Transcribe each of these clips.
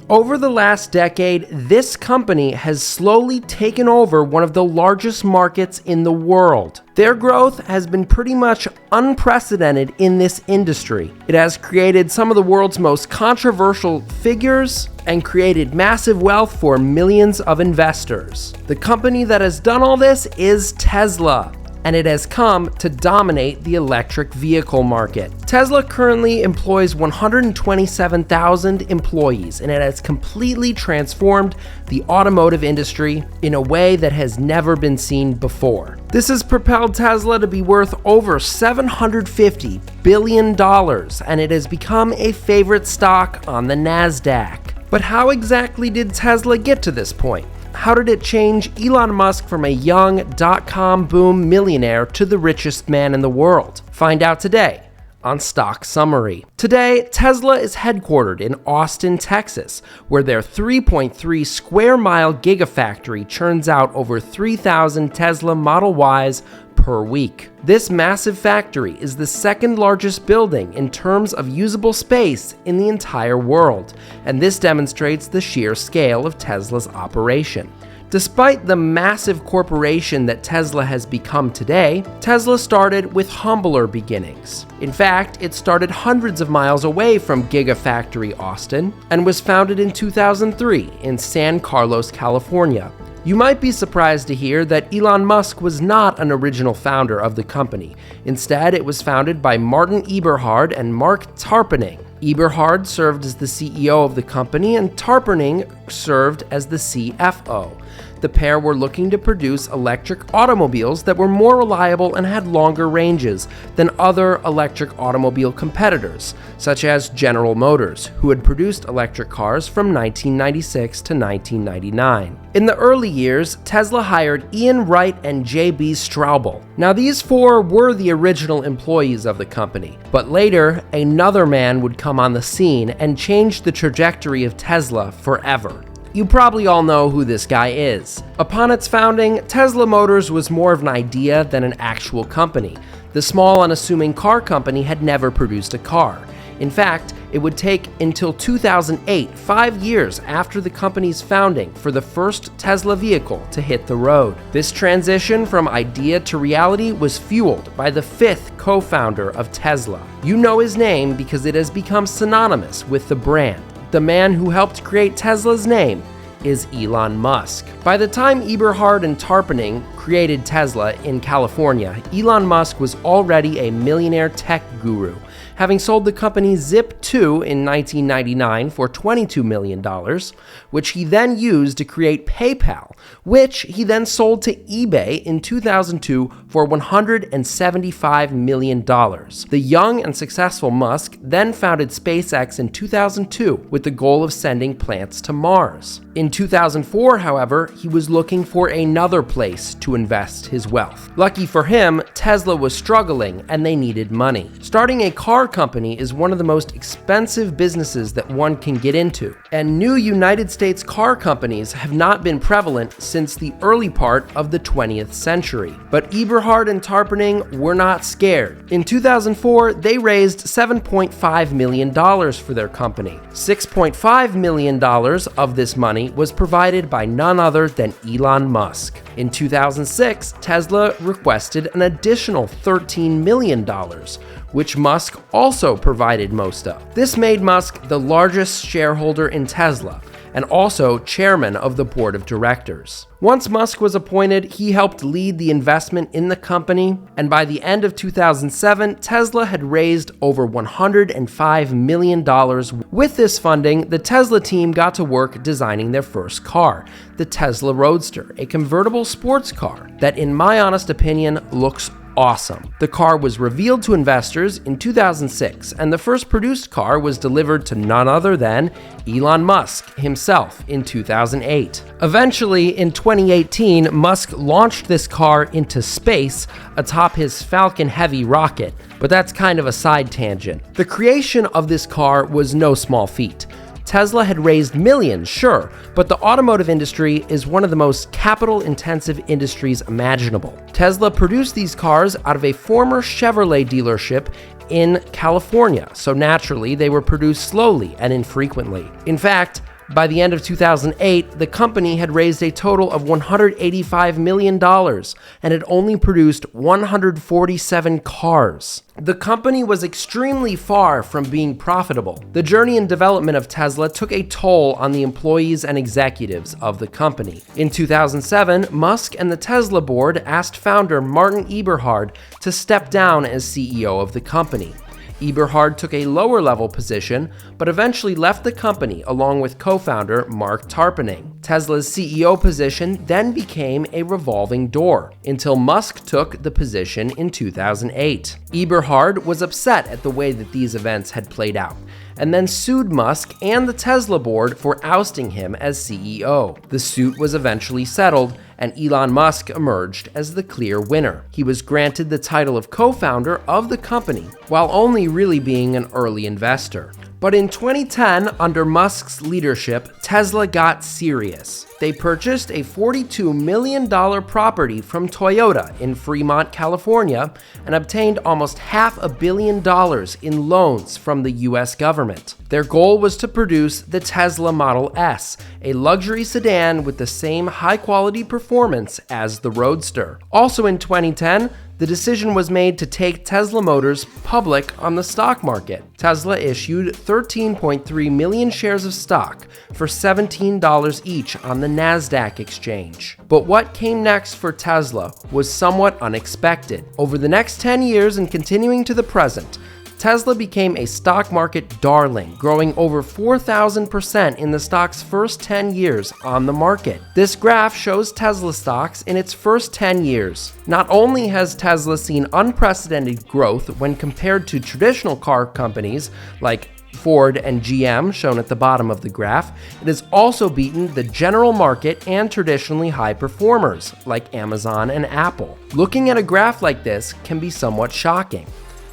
Over the last decade, this company has slowly taken over one of the largest markets in the world. Their growth has been pretty much unprecedented in this industry. It has created some of the world's most controversial figures and created massive wealth for millions of investors. The company that has done all this is Tesla, and it has come to dominate the electric vehicle market. Tesla currently employs 127,000 employees, and it has completely transformed the automotive industry in a way that has never been seen before. This has propelled Tesla to be worth over $750 billion, and it has become a favorite stock on the NASDAQ. But how exactly did Tesla get to this point? How did it change Elon Musk from a young dot-com boom millionaire to the richest man in the world? Find out today on Stock Summary. Today, Tesla is headquartered in Austin, Texas, where their 3.3 square mile gigafactory churns out over 3,000 Tesla Model Ys per week. This massive factory is the second largest building in terms of usable space in the entire world, and this demonstrates the sheer scale of Tesla's operation. Despite the massive corporation that Tesla has become today, Tesla started with humbler beginnings. In fact, it started hundreds of miles away from Gigafactory Austin and was founded in 2003 in San Carlos, California. You might be surprised to hear that Elon Musk was not an original founder of the company. Instead, it was founded by Martin Eberhard and Mark Tarpenning. Eberhard served as the CEO of the company, and Tarpenning served as the CFO. The pair were looking to produce electric automobiles that were more reliable and had longer ranges than other electric automobile competitors, such as General Motors, who had produced electric cars from 1996 to 1999. In the early years, Tesla hired Ian Wright and J.B. Straubel. Now, these four were the original employees of the company, but later, another man would come on the scene and change the trajectory of Tesla forever. You probably all know who this guy is. Upon its founding, Tesla Motors was more of an idea than an actual company. The small, unassuming car company had never produced a car. In fact, it would take until 2008, 5 years after the company's founding, for the first Tesla vehicle to hit the road. This transition from idea to reality was fueled by the fifth co-founder of Tesla. You know his name because it has become synonymous with the brand. The man who helped create Tesla's name is Elon Musk. By the time Eberhard and Tarpenning created Tesla in California, Elon Musk was already a millionaire tech guru, having sold the company Zip2 in 1999 for $22 million, which he then used to create PayPal, which he then sold to eBay in 2002 for $175 million. The young and successful Musk then founded SpaceX in 2002 with the goal of sending plants to Mars. In 2004, however, he was looking for another place to invest his wealth. Lucky for him, Tesla was struggling and they needed money. Starting a car company is one of the most expensive businesses that one can get into, and new United States car companies have not been prevalent since the early part of the 20th century. But Eberhard and Tarpenning were not scared. In 2004, they raised $7.5 million for their company. $6.5 million of this money was provided by none other than Elon Musk. In 2006, Tesla requested an additional $13 million, which Musk also provided most of. This made Musk the largest shareholder in Tesla, and also chairman of the board of directors. Once Musk was appointed, he helped lead the investment in the company, and by the end of 2007, Tesla had raised over $105 million. With this funding, the Tesla team got to work designing their first car, the Tesla Roadster, a convertible sports car that, in my honest opinion, looks awesome. The car was revealed to investors in 2006, and the first produced car was delivered to none other than Elon Musk himself in 2008. Eventually, in 2018, Musk launched this car into space atop his Falcon Heavy rocket, but that's kind of a side tangent. The creation of this car was no small feat. Tesla had raised millions, sure, but the automotive industry is one of the most capital-intensive industries imaginable. Tesla produced these cars out of a former Chevrolet dealership in California, so naturally they were produced slowly and infrequently. In fact, By the end of 2008, the company had raised a total of $185 million and had only produced 147 cars. The company was extremely far from being profitable. The journey and development of Tesla took a toll on the employees and executives of the company. In 2007, Musk and the Tesla board asked founder Martin Eberhard to step down as CEO of the company. Eberhard took a lower-level position, but eventually left the company along with co-founder Mark Tarpenning. Tesla's CEO position then became a revolving door, until Musk took the position in 2008. Eberhard was upset at the way that these events had played out, and then sued Musk and the Tesla board for ousting him as CEO. The suit was eventually settled, and Elon Musk emerged as the clear winner. He was granted the title of co-founder of the company, while only really being an early investor. But in 2010, under Musk's leadership, Tesla got serious. They purchased a $42 million property from Toyota in Fremont, California, and obtained almost $500 million in loans from the US government. Their goal was to produce the Tesla Model S, a luxury sedan with the same high-quality performance as the Roadster. Also in 2010, the decision was made to take Tesla Motors public on the stock market. Tesla issued 13.3 million shares of stock for $17 each on the NASDAQ exchange. But what came next for Tesla was somewhat unexpected. Over the next 10 years and continuing to the present, Tesla became a stock market darling, growing over 4,000% in the stock's first 10 years on the market. This graph shows Tesla stocks in its first 10 years. Not only has Tesla seen unprecedented growth when compared to traditional car companies like Ford and GM, shown at the bottom of the graph, it has also beaten the general market and traditionally high performers like Amazon and Apple. Looking at a graph like this can be somewhat shocking.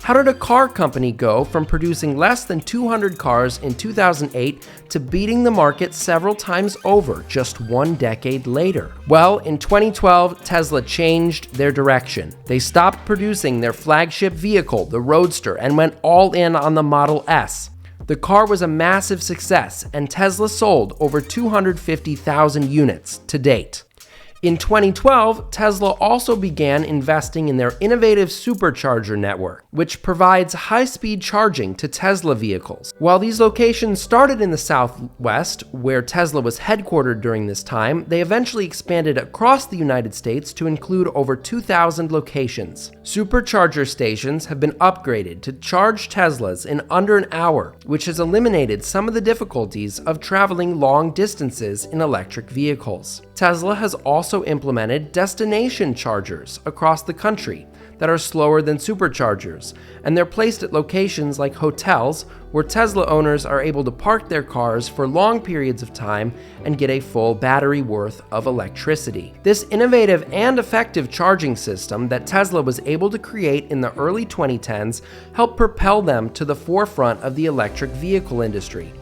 How did a car company go from producing less than 200 cars in 2008 to beating the market several times over just 1 decade later? Well, in 2012, Tesla changed their direction. They stopped producing their flagship vehicle, the Roadster, and went all in on the Model S. The car was a massive success, and Tesla sold over 250,000 units to date. In 2012, Tesla also began investing in their innovative supercharger network, which provides high-speed charging to Tesla vehicles. While these locations started in the Southwest, where Tesla was headquartered during this time, they eventually expanded across the United States to include over 2,000 locations. Supercharger stations have been upgraded to charge Teslas in under an hour, which has eliminated some of the difficulties of traveling long distances in electric vehicles. Tesla has also implemented destination chargers across the country that are slower than superchargers, and they're placed at locations like hotels where Tesla owners are able to park their cars for long periods of time and get a full battery worth of electricity. This innovative and effective charging system that Tesla was able to create in the early 2010s helped propel them to the forefront of the electric vehicle industry.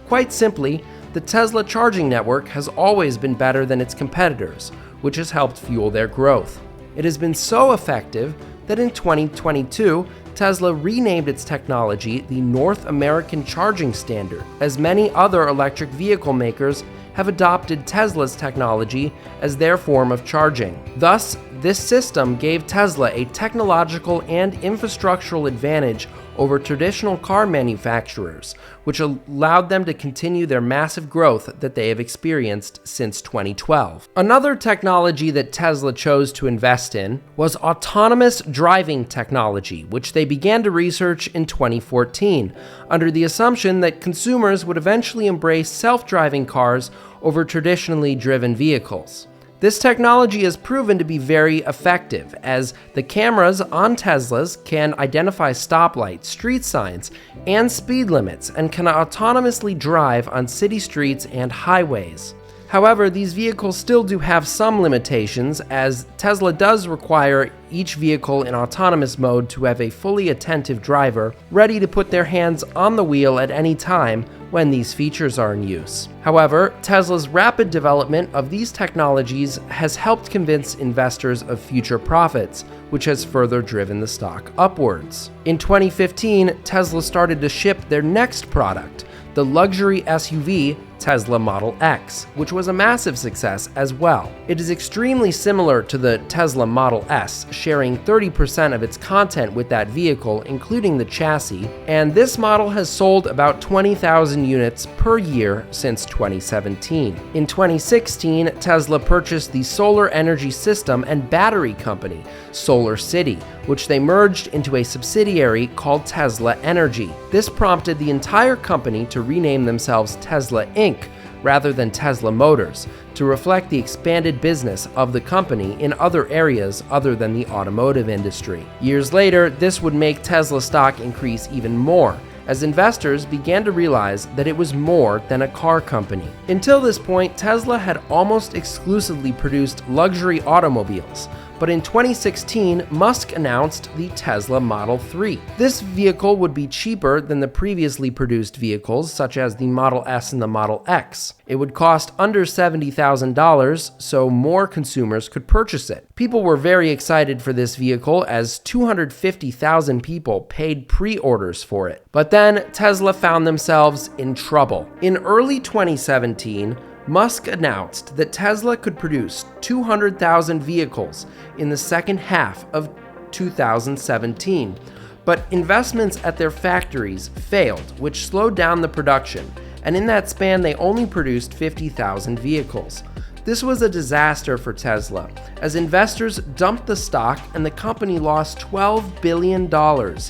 Quite simply, the Tesla charging network has always been better than its competitors, which has helped fuel their growth. It has been so effective that in 2022, Tesla renamed its technology the North American Charging Standard, as many other electric vehicle makers have adopted Tesla's technology as their form of charging. Thus, this system gave Tesla a technological and infrastructural advantage over traditional car manufacturers, which allowed them to continue their massive growth that they have experienced since 2012. Another technology that Tesla chose to invest in was autonomous driving technology, which they began to research in 2014, under the assumption that consumers would eventually embrace self-driving cars over traditionally driven vehicles. This technology has proven to be very effective, as the cameras on Teslas can identify stoplights, street signs, and speed limits, and can autonomously drive on city streets and highways. However, these vehicles still do have some limitations, as Tesla does require each vehicle in autonomous mode to have a fully attentive driver ready to put their hands on the wheel at any time when these features are in use. However, Tesla's rapid development of these technologies has helped convince investors of future profits, which has further driven the stock upwards. In 2015, Tesla started to ship their next product, the luxury SUV Tesla Model X, which was a massive success as well. It is extremely similar to the Tesla Model S, sharing 30% of its content with that vehicle, including the chassis, and this model has sold about 20,000 units per year since 2017. In 2016, Tesla purchased the solar energy system and battery company, Solar City, which they merged into a subsidiary called Tesla Energy. This prompted the entire company to rename themselves Tesla Inc. rather than Tesla Motors, to reflect the expanded business of the company in other areas other than the automotive industry. Years later, this would make Tesla stock increase even more, as investors began to realize that it was more than a car company. Until this point, Tesla had almost exclusively produced luxury automobiles, but in 2016, Musk announced the Tesla Model 3. This vehicle would be cheaper than the previously produced vehicles, such as the Model S and the Model X. It would cost under $70,000, so more consumers could purchase it. People were very excited for this vehicle, as 250,000 people paid pre-orders for it. But then Tesla found themselves in trouble. In early 2017, Musk announced that Tesla could produce 200,000 vehicles in the second half of 2017, but investments at their factories failed, which slowed down the production, and in that span they only produced 50,000 vehicles. This was a disaster for Tesla, as investors dumped the stock and the company lost $12 billion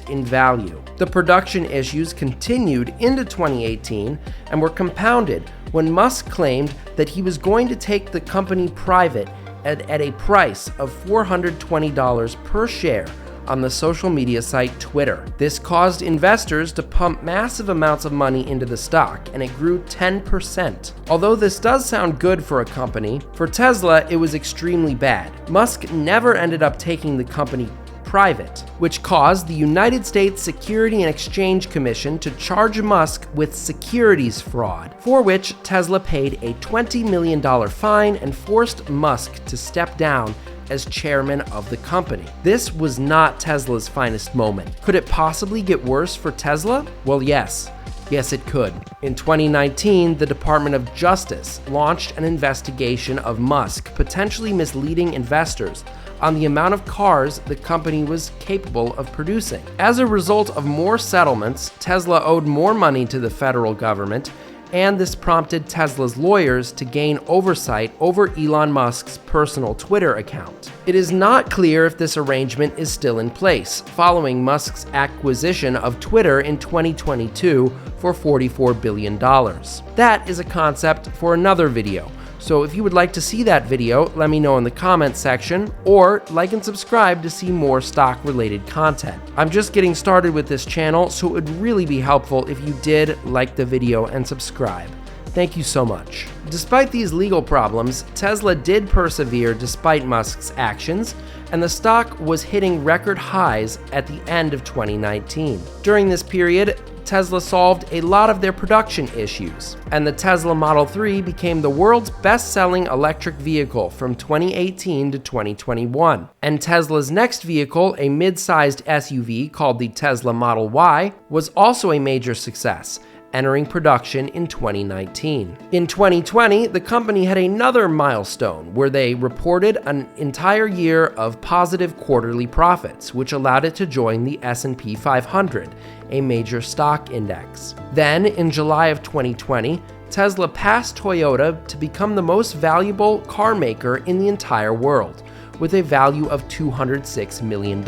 in value. The production issues continued into 2018 and were compounded when Musk claimed that he was going to take the company private at a price of $420 per share on the social media site Twitter. This caused investors to pump massive amounts of money into the stock, and it grew 10%. Although this does sound good for a company, for Tesla it was extremely bad. Musk never ended up taking the company private, which caused the United States Securities and Exchange Commission to charge Musk with securities fraud, for which Tesla paid a $20 million fine and forced Musk to step down as chairman of the company. This was not Tesla's finest moment. Could it possibly get worse for Tesla? Well, yes. Yes, it could. In 2019, the Department of Justice launched an investigation of Musk potentially misleading investors on the amount of cars the company was capable of producing. As a result of more settlements, Tesla owed more money to the federal government, and this prompted Tesla's lawyers to gain oversight over Elon Musk's personal Twitter account. It is not clear if this arrangement is still in place, following Musk's acquisition of Twitter in 2022 for $44 billion. That is a concept for another video, so if you would like to see that video, let me know in the comments section, or like and subscribe to see more stock-related content. I'm just getting started with this channel, so it would really be helpful if you did like the video and subscribe. Thank you so much. Despite these legal problems, Tesla did persevere despite Musk's actions, and the stock was hitting record highs at the end of 2019. During this period, Tesla solved a lot of their production issues, and the Tesla Model 3 became the world's best-selling electric vehicle from 2018 to 2021. And Tesla's next vehicle, a mid-sized SUV called the Tesla Model Y, was also a major success, entering production in 2019. In 2020, the company had another milestone where they reported an entire year of positive quarterly profits, which allowed it to join the S&P 500, a major stock index. Then, in July of 2020, Tesla passed Toyota to become the most valuable car maker in the entire world, with a value of $206 million.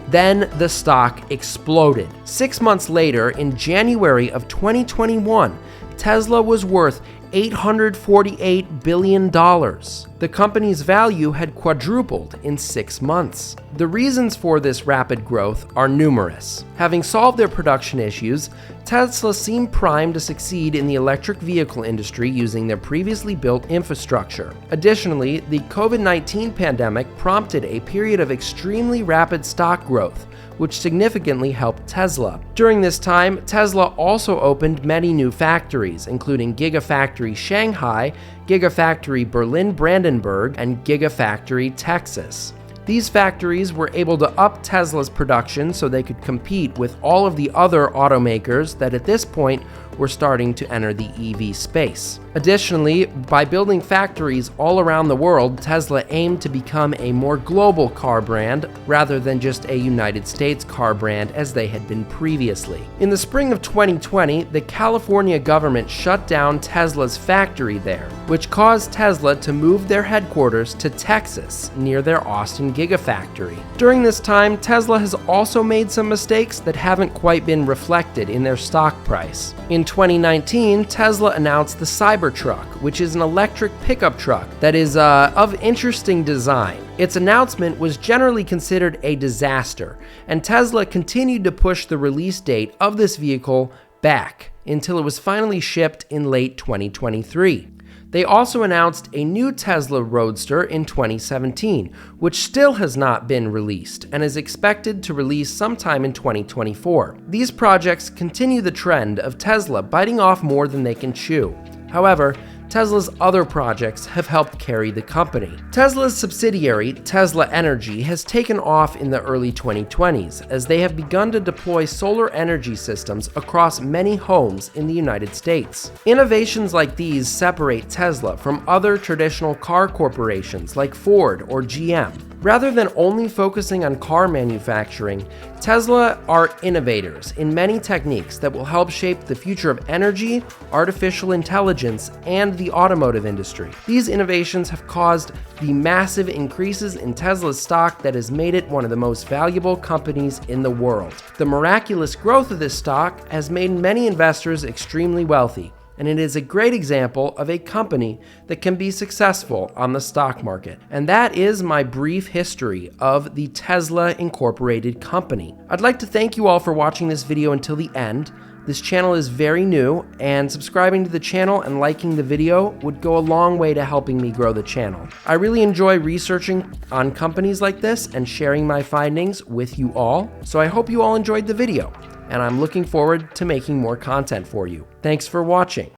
Then the stock exploded. 6 months later, in January of 2021, Tesla was worth $848 billion. The company's value had quadrupled in 6 months. The reasons for this rapid growth are numerous. Having solved their production issues, Tesla seemed primed to succeed in the electric vehicle industry using their previously built infrastructure. Additionally, the COVID-19 pandemic prompted a period of extremely rapid stock growth, which significantly helped Tesla. During this time, Tesla also opened many new factories, including Gigafactory Shanghai, Gigafactory Berlin-Brandenburg, and Gigafactory Texas. These factories were able to up Tesla's production so they could compete with all of the other automakers that at this point were starting to enter the EV space. Additionally, by building factories all around the world, Tesla aimed to become a more global car brand rather than just a United States car brand as they had been previously. In the spring of 2020, the California government shut down Tesla's factory there, which caused Tesla to move their headquarters to Texas near their Austin Gigafactory. During this time, Tesla has also made some mistakes that haven't quite been reflected in their stock price. In 2019, Tesla announced the Cybertruck, which is an electric pickup truck that is of interesting design. Its announcement was generally considered a disaster, and Tesla continued to push the release date of this vehicle back until it was finally shipped in late 2023. They also announced a new Tesla Roadster in 2017, which still has not been released and is expected to release sometime in 2024. These projects continue the trend of Tesla biting off more than they can chew. However, Tesla's other projects have helped carry the company. Tesla's subsidiary, Tesla Energy, has taken off in the early 2020s as they have begun to deploy solar energy systems across many homes in the United States. Innovations like these separate Tesla from other traditional car corporations like Ford or GM. Rather than only focusing on car manufacturing, Tesla are innovators in many techniques that will help shape the future of energy, artificial intelligence, and the automotive industry. These innovations have caused the massive increases in Tesla's stock that has made it one of the most valuable companies in the world. The miraculous growth of this stock has made many investors extremely wealthy, and it is a great example of a company that can be successful on the stock market. And that is my brief history of the Tesla Incorporated company. I'd like to thank you all for watching this video until the end. This channel is very new, and subscribing to the channel and liking the video would go a long way to helping me grow the channel. I really enjoy researching on companies like this and sharing my findings with you all, so I hope you all enjoyed the video, and I'm looking forward to making more content for you. Thanks for watching.